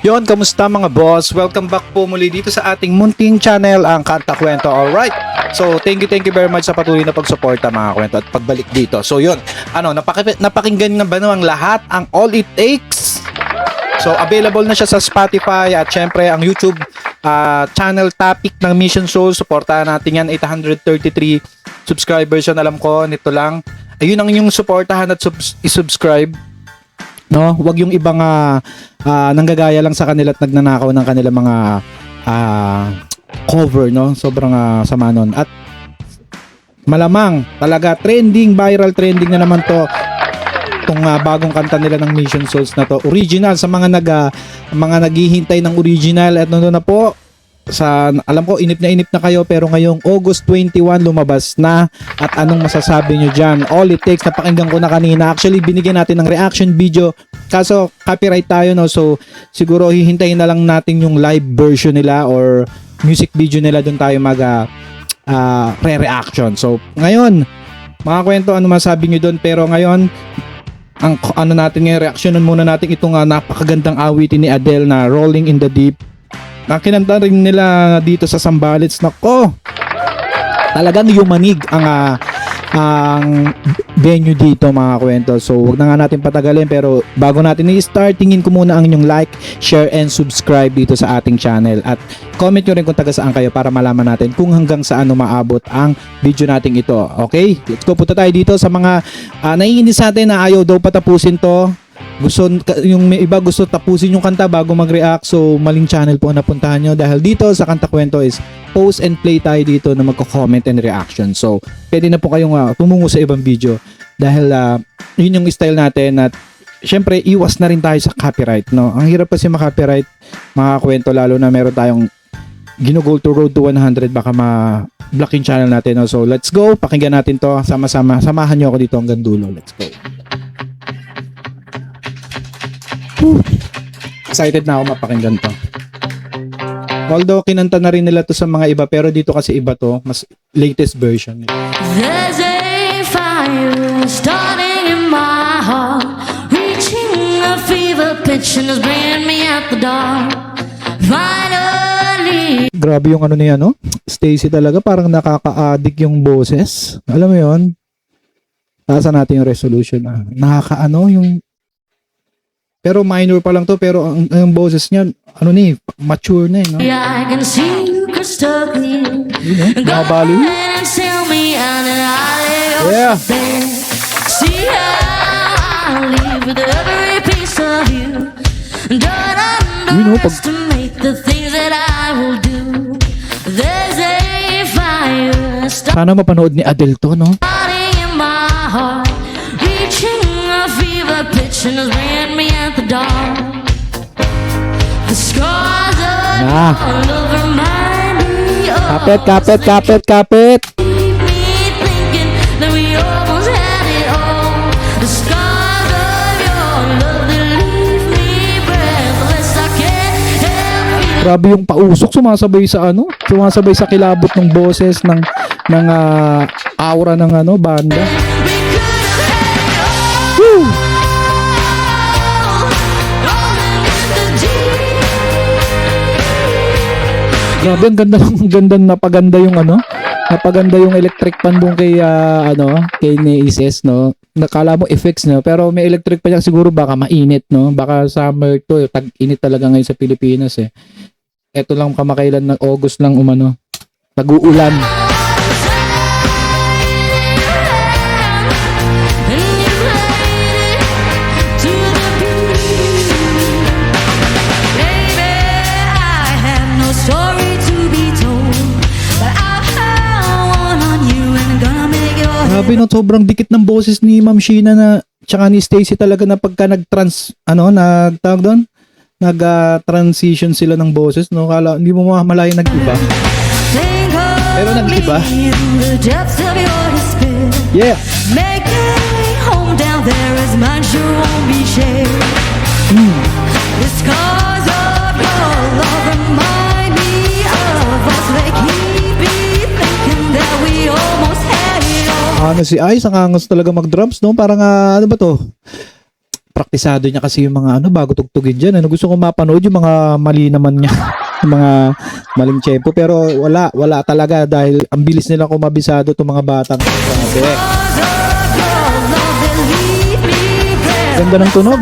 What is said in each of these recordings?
Yon, kamusta mga boss? Welcome back po muli dito sa ating munting channel, ang Kanta Kwento. Alright, so thank you very much sa patuloy na pagsuporta mga kwento at pagbalik dito. So yun, napakinggan na ba ang lahat ang All It Takes? So available na siya sa Spotify at syempre ang YouTube channel topic ng Mission Soul. Suportahan natin yan, 833 subscribers yun, alam ko, nito lang. Ayun ang inyong suportahan at i-subscribe. No, wag yung ibang nanggagaya lang sa kanila at nagnanakaw ng kanilang mga cover, no? Sobrang sama nun. At malamang talaga viral trending na naman to itong bagong kanta nila ng Mission Souls na to. Original sa mga naghihintay ng original at nandun na po. Alam ko inip na kayo, pero ngayong August 21 lumabas na. At anong masasabi nyo dyan? All It Takes, napakinggan ko na kanina. Actually binigyan natin ng reaction video, kaso copyright tayo, no? So siguro hihintayin na lang natin yung live version nila or music video nila, dun tayo mag re-reaction. So ngayon mga kwento, ano masabi nyo dun? Pero ngayon ang natin ngayon, reactionan muna natin itong napakagandang awitin ni Adele na Rolling in the Deep. Kinanta rin nila dito sa Zambales. Nako, talagang yumanig ang venue dito mga kwento. So wag na nga natin patagalin, pero bago natin i-start, tingin ko muna ang inyong like, share and subscribe dito sa ating channel, at comment nyo rin kung taga saan kayo para malaman natin kung hanggang saan maabot ang video natin ito. Okay, let's go. Punta tayo dito sa mga naiinis sa atin na ayaw daw patapusin to. Yung may iba gusto tapusin yung kanta bago mag-react. So maling channel po ang napuntahan nyo, dahil dito sa Kanta Kwento is post and play tayo dito na magko-comment and reaction. So pwede na po kayong tumungo sa ibang video, dahil yun yung style natin. At syempre iwas na rin tayo sa copyright, no? Ang hirap kasi ma-copyright mga kwento, lalo na meron tayong ginugol to road to 100, baka ma-block yung channel natin, no? So let's go, pakinggan natin to sama-sama. Samahan nyo ako dito hanggang dulo. Let's go. Excited na ako mapakinggan to. Although kinanta na rin nila to sa mga iba, pero dito kasi iba to, mas latest version. There's a fire starting in my heart, reaching a fever pitch and it's bringing me out the dark. Finally. Grabe yung niya, no? Stacy talaga, parang nakaka-addict yung boses. Alam mo yun? Taasan natin yung resolution. Yung pero minor pa lang to, pero ang boses niya, mature na, no? I can see you crystal clear. Nakabalo. Yeah. See how I live with every piece of you. Don't underestimate the things that I will do. There's a fire Sana mapanood ni Adele to, no? starting in my heart, reaching a fever pitch and it's bringing me at the dark. The scars of your love remind me of Kapit. keep me thinking that we almost had it all. The scars of your love that leave me breathless. I can't help feeling. Grabe yung pausok, sumasabay sa kilabot ng boses ng aura ng banda. We could have had it all. Woo! Rolling in the deep. Grabe, ang ganda napaganda yung electric pan doon kay Neeses, no? Nakala mo effects, no? Pero may electric pa yan, siguro baka mainit, no? Baka summer to, tag-init talaga ngayon sa Pilipinas, eh. Eto lang kamakailan ng August lang nag-uulan. Grabe, no, sobrang dikit ng boses ni Ma'am Sheena tsaka ni Stacy talaga, na pagka nag-transition sila ng boses, no? Kala hindi mo mamalayan nag-iba. Pero nag-iba. Yeah. Make a home down there as mine sure won't be shared. The scars of your love remind me of us. They keep me thinking that we almost had it all. Si Ice, ang angas talaga mag-drums, no? Parang ano ba to? praktisado niya kasi yung mga bago tugtugin dyan. Gusto ko mapanood yung mga mali naman niya. Yung mga maling tempo. Pero wala talaga dahil ang bilis nila kumabisado itong mga batang. Grabe. Ganda ng tunog.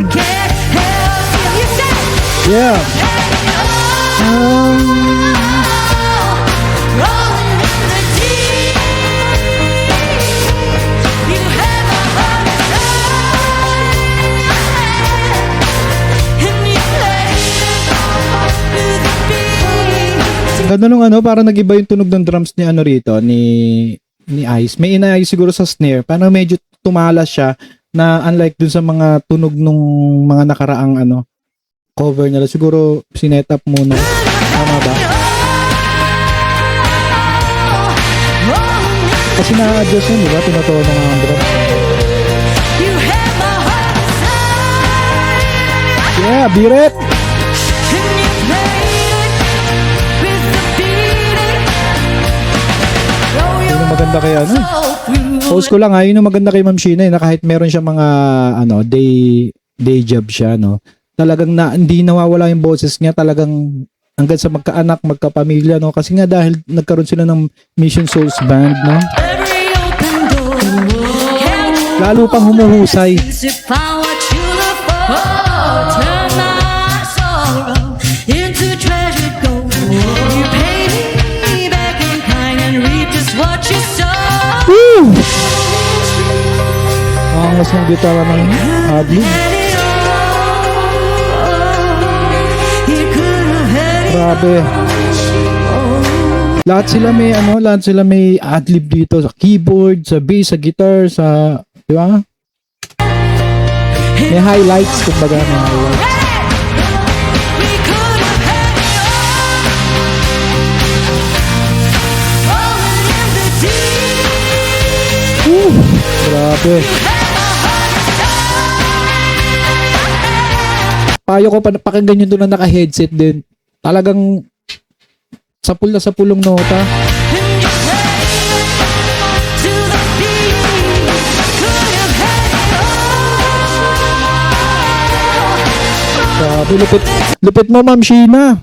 Yeah. Ganda nung parang nag-iba yung tunog ng drums ni rito, ni Ice. May ina-Ice siguro sa snare. Parang medyo tumalas siya na unlike dun sa mga tunog nung mga nakaraang cover nila. Siguro sinet up muna. Tama ba? Kasi na-adjust yun, di ba? Tinatono nga ang drums. Yeah, beat it! Maganda kay post ko lang yun yung maganda kay Ma'am Sheena na kahit meron siya mga day job siya talagang hindi nawawala yung boses niya, talagang hanggang sa magkaanak, magkapamilya kasi nga dahil nagkaroon sila ng Mission Souls Band lalo pang humuhusay. Angas ng gitara ng adlib. Grabe. Lahat sila may adlib dito sa keyboard, sa bass, sa guitar, sa di ba? May highlights kumbaga, may highlights. Grabe. Payo ko pakinggan yun doon na naka-headset din. Talagang sapul na sapulong nota. Grabe, lupit mo Ma'am Sheena.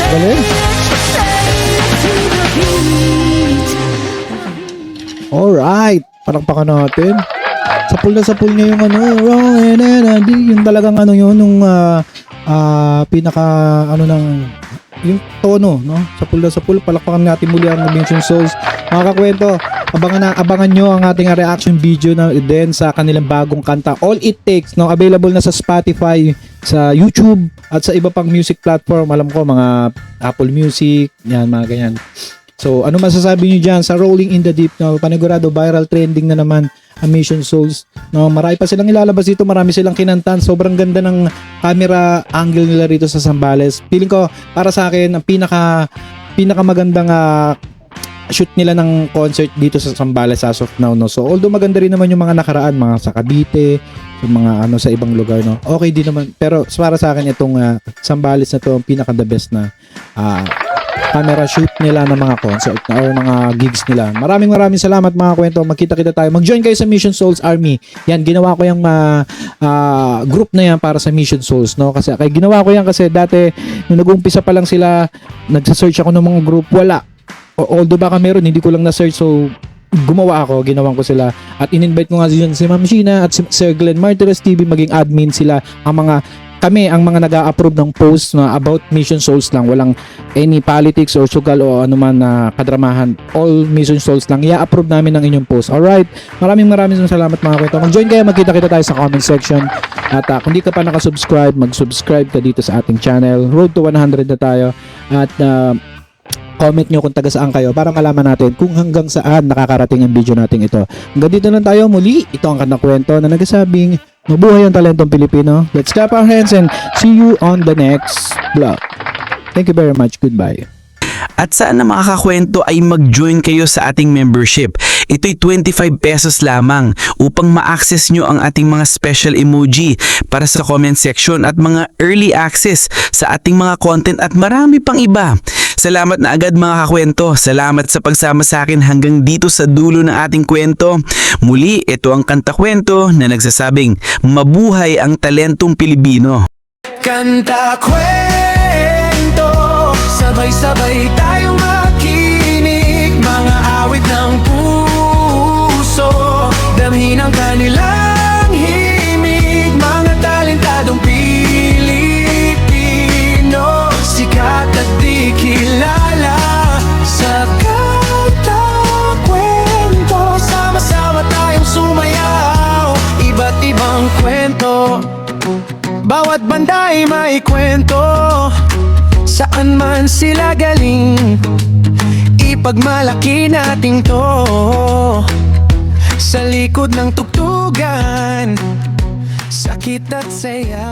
Galing. Alright, palakpakan natin. Sapul na sapul niya yung yung talagang yung pinaka yung tono, sapul na sapul. Palakpakan natin muli ang Mission Souls. Mga kakwento, abangan nyo ang ating reaction video na din sa kanilang bagong kanta All It Takes, available na sa Spotify, sa YouTube at sa iba pang music platform. Alam ko mga Apple Music, yan, mga ganyan. So ano masasabi niyo diyan sa Rolling in the Deep? Panigurado viral trending na naman ang Mission Souls. Marami pa silang ilalabas dito, marami silang kinantan. Sobrang ganda ng camera angle nila rito sa Zambales. Feeling ko para sa akin ang pinaka magandang shoot nila ng concert dito sa Zambales as of now, So although maganda rin naman yung mga nakaraan, mga sa Cavite, yung mga sa ibang lugar, Okay din naman. Pero para sa akin itong Zambales na to ang pinaka the best na camera shoot nila ng mga concert or mga gigs nila. Maraming salamat mga kwento. Magkita-kita tayo. Mag-join kayo sa Mission Souls Army. Yan, ginawa ko yung group na yan para sa Mission Souls, Kasi ginawa ko yan kasi dati nung nag-umpisa pa lang sila, nagsa-search ako ng mga group, wala. Although baka meron, hindi ko lang na-search, so gumawa ako, ginawan ko sila at in-invite ko nga si Ma'am Sheena at si Sir Glenn Martires TV, maging admin sila. Kami ang mga nag-a-approve ng post na about Mission Souls lang, walang any politics or sugal o anuman na kadramahan. All Mission Souls lang, i-approve namin ng inyong post. Alright, maraming salamat mga kwento. Mag-join kayo, magkita-kita tayo sa comment section. At kung di ka pa nakasubscribe, mag-subscribe ka dito sa ating channel. Road to 100 na tayo. At comment nyo kung taga saan kayo para malaman natin kung hanggang saan nakakarating ang video natin ito. Hanggang dito lang tayo muli. Ito ang Kantang Kwento na nagsasabing mabuhay ang talentong Pilipino. Let's clap our hands and see you on the next vlog. Thank you very much. Goodbye. At saan na makakakwento ay mag-join kayo sa ating membership. Ito'y 25 pesos lamang upang ma-access nyo ang ating mga special emoji para sa comment section at mga early access sa ating mga content at marami pang iba. Salamat na agad mga kakwento. Salamat sa pagsama sa akin hanggang dito sa dulo ng ating kwento. Muli, ito ang Kanta Kwento na nagsasabing mabuhay ang talentong Pilipino. Kanta kwento, sabay-sabay tayong makinig. Mga awit ng puso, damhin ang kanilang himig. Mga talentadong Pilipino, sikat at di kilala sa Kanta Kwento. Sama-sama tayong sumayaw, iba't ibang kwento. Bawat banda ay may kwento, saan man sila galing. Ipagmalaki natin to, sa likod ng tugtugan, sakit at saya.